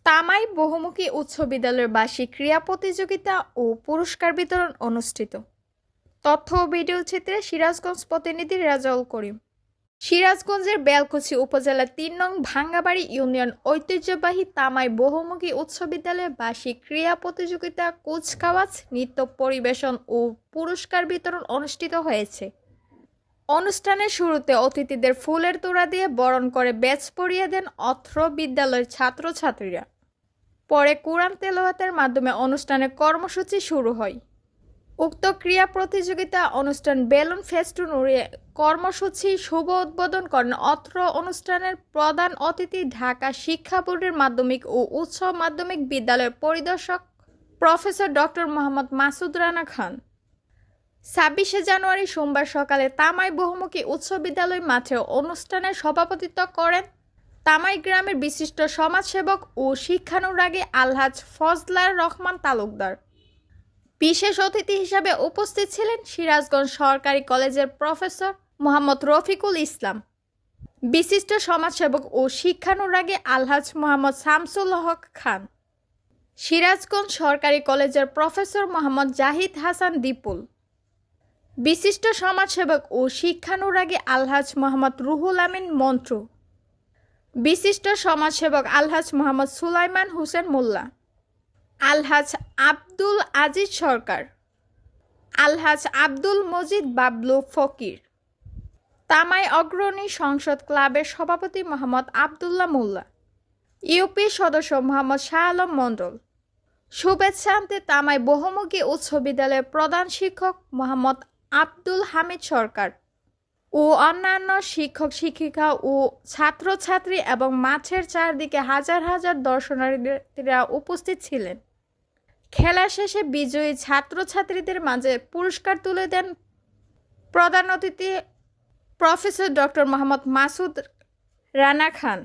তামাই বহুমুখী উচ্চ বিদ্যালয়ের বার্ষিক ক্রীড়া প্রতিযোগিতা ও পুরস্কার বিতরণ অনুষ্ঠিত। তথ্য ও ভিডিও চিত্রে সিরাজগঞ্জ প্রতিনিধি রেজাউল করিম। সিরাজগঞ্জের বেলকুচি উপজেলার ৩ নং ভাঙ্গাবাড়ি ইউনিয়ন ঐতিহ্যবাহী তামাই বহুমুখী উচ্চ বিদ্যালয়ের বার্ষিক ক্রীড়া প্রতিযোগিতা, কুচকাওয়াজ, নৃত্য পরিবেশন ও পুরস্কার বিতরণ অনুষ্ঠিত হয়েছে। অনুষ্ঠানের শুরুতে অতিথিদের ফুলের তোড়া দিয়ে বরণ করে ব্যাচ পরিয়ে দেন অত্র বিদ্যালয়ের ছাত্রছাত্রীরা। পরে কুরআন তেলাওয়াতের মাধ্যমে অনুষ্ঠানের কর্মসূচি শুরু হয়। উক্ত ক্রীড়া প্রতিযোগিতা অনুষ্ঠান বেলুন ফেস্টুন উড়িয়ে কর্মসূচি শুভ উদ্বোধন করেন অত্র অনুষ্ঠানের প্রধান অতিথি ঢাকা শিক্ষা বোর্ডের মাধ্যমিক ও উচ্চ মাধ্যমিক বিদ্যালয়ের পরিদর্শক প্রফেসর ডক্টর মোহাম্মদ মাসুদ রানা খান। ২৬শে জানুয়ারি সোমবার সকালে তামাই বহুমুখী উচ্চ বিদ্যালয় মাঠে অনুষ্ঠানের সভাপতিত্ব করেন তামাই গ্রামের বিশিষ্ট সমাজসেবক ও শিক্ষানুরাগী আলহাজ ফজলার রহমান তালুকদার। বিশেষ অতিথি হিসাবে উপস্থিত ছিলেন সিরাজগঞ্জ সরকারি কলেজের প্রফেসর মোহাম্মদ রফিকুল ইসলাম, বিশিষ্ট সমাজসেবক ও শিক্ষানুরাগী আলহাজ মোহাম্মদ শামসুল হক খান, সিরাজগঞ্জ সরকারি কলেজের প্রফেসর মোহাম্মদ জাহিদ হাসান দীপুল, বিশিষ্ট সমাজসেবক ও শিক্ষানুরাগী আলহাজ মোহাম্মদ রুহুল আমিন মন্টু, বিশিষ্ট সমাজসেবক আলহাজ মোহাম্মদ সুলাইমান হোসেন মোল্লা, আলহাজ আব্দুল আজিজ সরকার, আলহাজ আব্দুল মজিদ বাবলু ফকির, তামাই অগ্রণী সংসদ ক্লাবের সভাপতি মোহাম্মদ আবদুল্লাহ মোল্লা, ইউপি সদস্য মোহাম্মদ শাহ আলম মণ্ডল। শুভেচ্ছা আনতে তামাই বহুমুখী উচ্চ বিদ্যালয়ের প্রধান শিক্ষক মোহাম্মদ আব্দুল হামিদ সরকার ও অন্যান্য শিক্ষক শিক্ষিকা ও ছাত্রছাত্রী এবং মাঠের চারদিকে হাজার হাজার দর্শনার্থীরা উপস্থিত ছিলেন। খেলা শেষে বিজয়ী ছাত্রছাত্রীদের মাঝে পুরস্কার তুলে দেন প্রধান অতিথি প্রফেসর ডক্টর মোহাম্মদ মাসুদ রানা খান।